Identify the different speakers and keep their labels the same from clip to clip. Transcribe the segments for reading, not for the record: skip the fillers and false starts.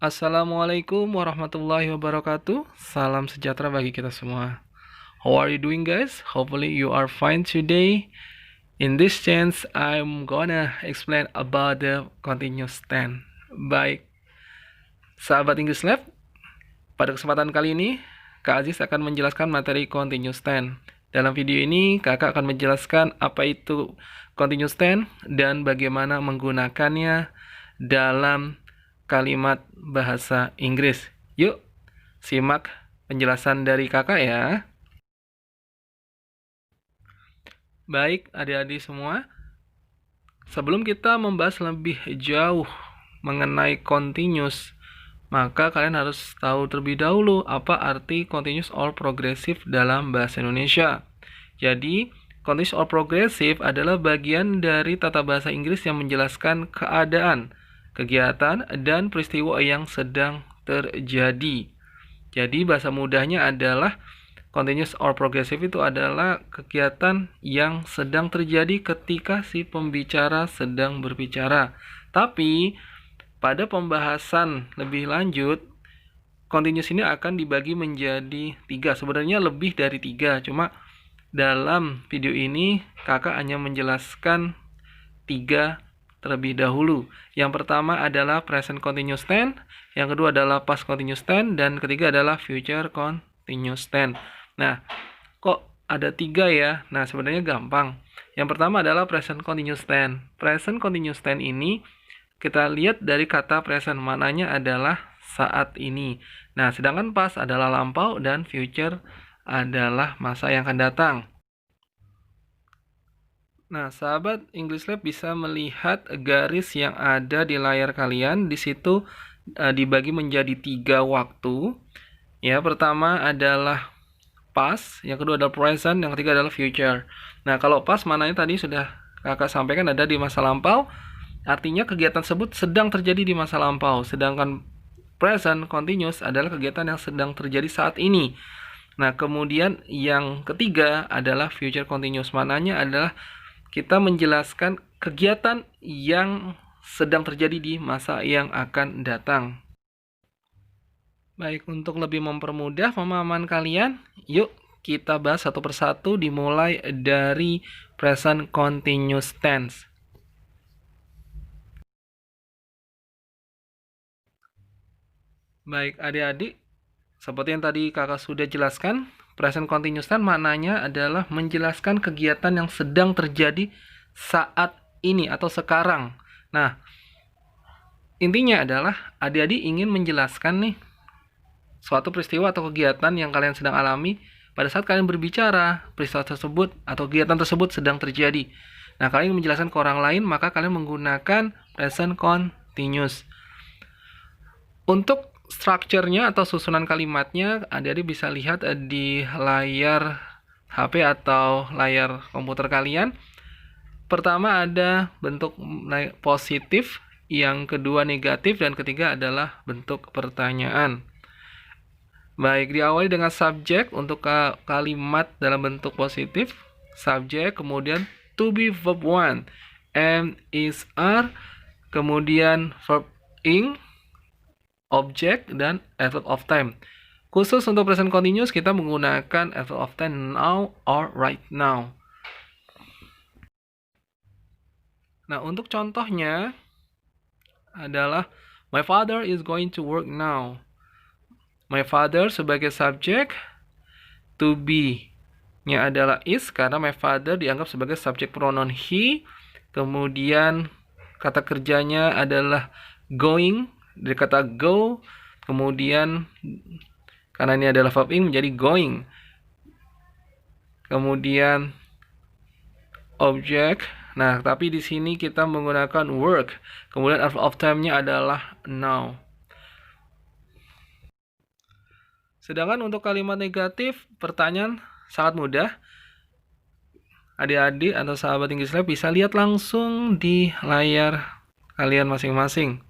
Speaker 1: Assalamualaikum warahmatullahi wabarakatuh. Salam sejahtera bagi kita semua. How are you doing, guys? Hopefully you are fine today. In this chance, I'm gonna explain about the continuous tense. Baik, sahabat English Lab, pada kesempatan kali ini, Kak Aziz akan menjelaskan materi continuous tense. Dalam video ini, kakak akan menjelaskan apa itu continuous tense dan bagaimana menggunakannya dalam kalimat bahasa Inggris. Yuk, simak penjelasan dari kakak ya. Baik, adik-adik semua. Sebelum kita membahas lebih jauh mengenai continuous, maka kalian harus tahu terlebih dahulu apa arti continuous or progressive dalam bahasa Indonesia. Jadi, continuous or progressive adalah bagian dari tata bahasa Inggris yang menjelaskan keadaan, kegiatan, dan peristiwa yang sedang terjadi. Jadi bahasa mudahnya adalah continuous or progressive itu adalah kegiatan yang sedang terjadi ketika si pembicara sedang berbicara. Tapi pada pembahasan lebih lanjut, continuous ini akan dibagi menjadi 3. Sebenarnya lebih dari 3, cuma dalam video ini kakak hanya menjelaskan 3 terlebih dahulu. Yang pertama adalah present continuous tense, yang kedua adalah past continuous tense, dan ketiga adalah future continuous tense. Nah, kok ada 3 ya? Nah, sebenarnya gampang. Yang pertama adalah present continuous tense. Present continuous tense ini kita lihat dari kata present, maknanya adalah saat ini. Nah, sedangkan past adalah lampau dan future adalah masa yang akan datang. Nah, sahabat English Lab bisa melihat garis yang ada di layar kalian. Di situ dibagi menjadi 3 waktu. Ya, pertama adalah past, yang kedua adalah present, yang ketiga adalah future. Nah, kalau past mananya tadi sudah kakak sampaikan ada di masa lampau. Artinya kegiatan tersebut sedang terjadi di masa lampau. Sedangkan present continuous adalah kegiatan yang sedang terjadi saat ini. Nah, kemudian yang ketiga adalah future continuous. Mananya adalah kita menjelaskan kegiatan yang sedang terjadi di masa yang akan datang. Baik, untuk lebih mempermudah pemahaman kalian, yuk kita bahas satu persatu dimulai dari present continuous tense. Baik, adik-adik, seperti yang tadi kakak sudah jelaskan, present continuous tense maknanya adalah menjelaskan kegiatan yang sedang terjadi saat ini atau sekarang. Nah, intinya adalah adik-adik ingin menjelaskan nih suatu peristiwa atau kegiatan yang kalian sedang alami pada saat kalian berbicara. Peristiwa tersebut atau kegiatan tersebut sedang terjadi. Nah, kalian menjelaskan ke orang lain, maka kalian menggunakan present continuous. Untuk strukturnya atau susunan kalimatnya, adik-adik bisa lihat di layar HP atau layar komputer kalian. Pertama ada bentuk positif, yang kedua negatif, dan ketiga adalah bentuk pertanyaan. Baik, diawali dengan subjek untuk kalimat dalam bentuk positif. Subjek, kemudian to be verb 1, am, is, are, kemudian verb ing, object, dan effort of time. Khusus untuk present continuous kita menggunakan effort of time now or right now. Nah, untuk contohnya adalah my father is going to work now. My father sebagai subjek, to be-nya adalah is karena my father dianggap sebagai subjek pronoun he. Kemudian kata kerjanya adalah going dari kata go. Kemudian karena ini adalah verb ing menjadi going. Kemudian object. Nah, tapi di sini kita menggunakan work. Kemudian effort of time-nya adalah now. Sedangkan untuk kalimat negatif, pertanyaan sangat mudah. Adik-adik atau sahabat English Lab bisa lihat langsung di layar kalian masing-masing.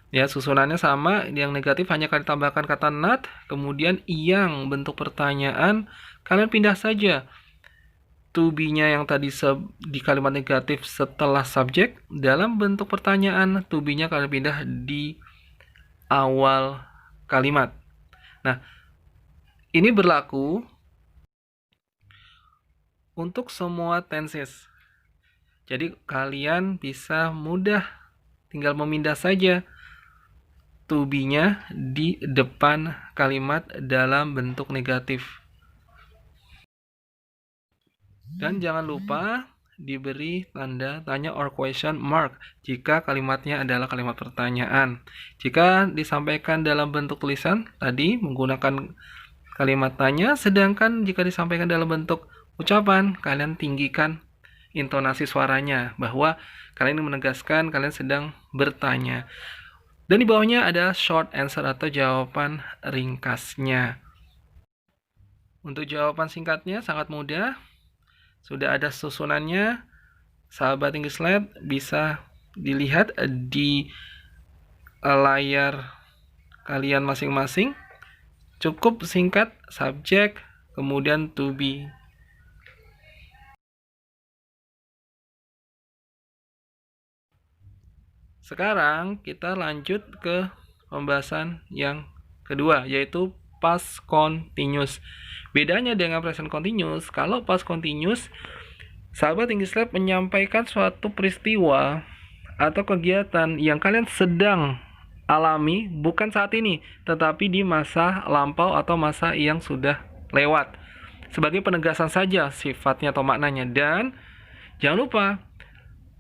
Speaker 1: Ya, susunannya sama. Yang negatif hanya kalian tambahkan kata not, kemudian yang bentuk pertanyaan kalian pindah saja to be-nya yang tadi di kalimat negatif setelah subjek, dalam bentuk pertanyaan to be-nya kalian pindah di awal kalimat. Nah, ini berlaku untuk semua tenses. Jadi kalian bisa mudah tinggal memindah saja to be-nya di depan kalimat dalam bentuk negatif. Dan jangan lupa diberi tanda tanya or question mark jika kalimatnya adalah kalimat pertanyaan. Jika disampaikan dalam bentuk tulisan, tadi menggunakan kalimat tanya, sedangkan jika disampaikan dalam bentuk ucapan, kalian tinggikan intonasi suaranya bahwa kalian menegaskan kalian sedang bertanya. Dan di bawahnya ada short answer atau jawaban ringkasnya. Untuk jawaban singkatnya sangat mudah. Sudah ada susunannya. Sahabat English Lab bisa dilihat di layar kalian masing-masing. Cukup singkat, subjek, kemudian to be. Sekarang kita lanjut ke pembahasan yang kedua, yaitu past continuous. Bedanya dengan present continuous, kalau past continuous, sahabat English Lab menyampaikan suatu peristiwa atau kegiatan yang kalian sedang alami bukan saat ini, tetapi di masa lampau atau masa yang sudah lewat. Sebagai penegasan saja sifatnya atau maknanya. Dan jangan lupa,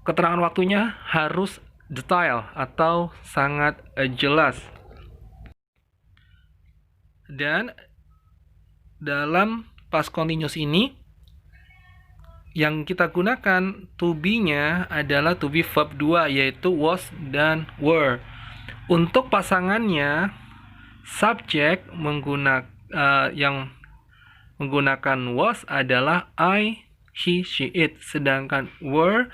Speaker 1: keterangan waktunya harus detail atau sangat jelas. Dan dalam past continuous ini yang kita gunakan to be-nya adalah to be verb 2, yaitu was dan were. Untuk pasangannya, subjek yang menggunakan was adalah I, he, she, it, sedangkan were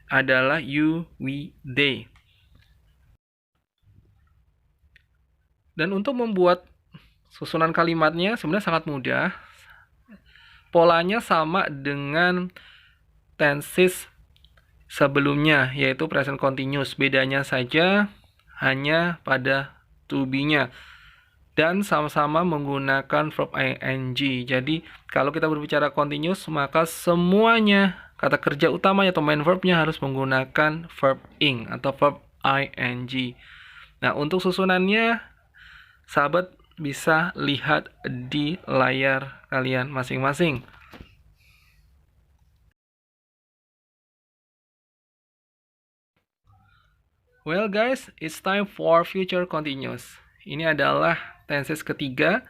Speaker 1: adalah you, we, they. Dan untuk membuat susunan kalimatnya sebenarnya sangat mudah. Polanya sama dengan tenses sebelumnya, yaitu present continuous. Bedanya saja hanya pada to be-nya. Dan sama-sama menggunakan verb ing. Jadi kalau kita berbicara continuous, maka semuanya kata kerja utamanya atau main verbnya harus menggunakan verb ing atau verb ing. Nah, untuk susunannya, sahabat bisa lihat di layar kalian masing-masing. Well guys, it's time for future continuous. Ini adalah tenses ketiga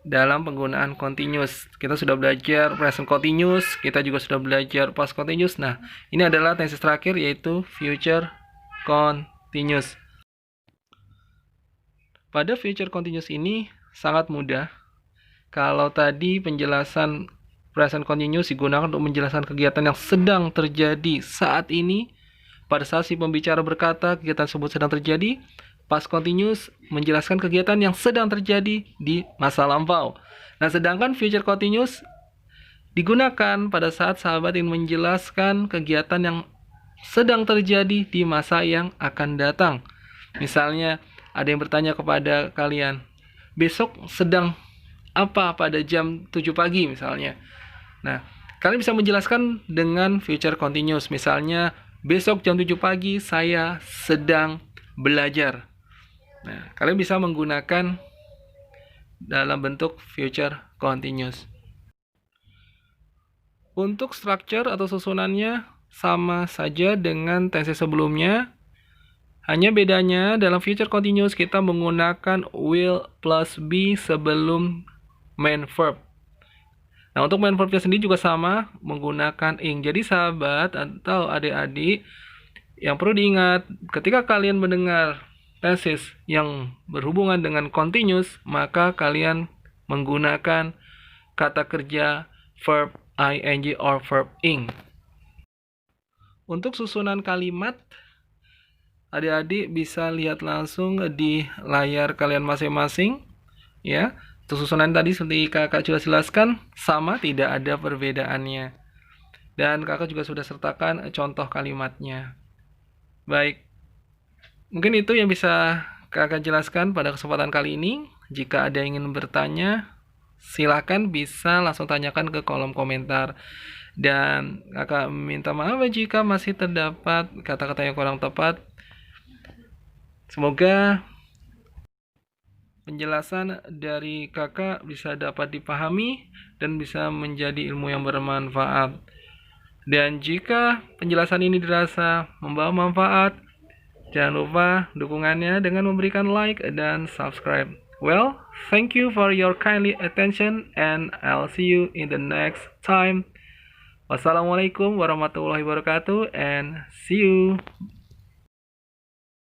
Speaker 1: dalam penggunaan continuous. Kita sudah belajar present continuous, kita juga sudah belajar past continuous. Nah, ini adalah tenses terakhir, yaitu future continuous. Pada future continuous ini sangat mudah. Kalau tadi penjelasan present continuous digunakan untuk menjelaskan kegiatan yang sedang terjadi saat ini, pada saat si pembicara berkata kegiatan tersebut sedang terjadi, past continuous menjelaskan kegiatan yang sedang terjadi di masa lampau. Nah, sedangkan future continuous digunakan pada saat sahabat ingin menjelaskan kegiatan yang sedang terjadi di masa yang akan datang. Misalnya, ada yang bertanya kepada kalian, besok sedang apa pada jam 7 pagi misalnya. Nah, kalian bisa menjelaskan dengan future continuous. Misalnya, besok jam 7 pagi saya sedang belajar. Nah, kalian bisa menggunakan dalam bentuk future continuous. Untuk structure atau susunannya sama saja dengan tense sebelumnya. Hanya bedanya dalam future continuous kita menggunakan will plus be sebelum main verb. Nah, untuk main verbnya sendiri juga sama, menggunakan ing. Jadi sahabat atau adik-adik, yang perlu diingat, ketika kalian mendengar tenses yang berhubungan dengan continuous, maka kalian menggunakan kata kerja verb ing or verb ing. Untuk susunan kalimat, adik-adik bisa lihat langsung di layar kalian masing-masing, ya. Untuk susunan tadi seperti kakak sudah jelaskan, sama, tidak ada perbedaannya. Dan kakak juga sudah sertakan contoh kalimatnya. Baik, mungkin itu yang bisa kakak jelaskan pada kesempatan kali ini. Jika ada yang ingin bertanya, silakan bisa langsung tanyakan ke kolom komentar. Dan kakak minta maaf jika masih terdapat kata-kata yang kurang tepat. Semoga penjelasan dari kakak bisa dapat dipahami dan bisa menjadi ilmu yang bermanfaat. Dan jika penjelasan ini dirasa membawa manfaat, jangan lupa dukungannya dengan memberikan like dan subscribe. Well, thank you for your kindly attention and I'll see you in the next time. Wassalamualaikum warahmatullahi wabarakatuh and see you.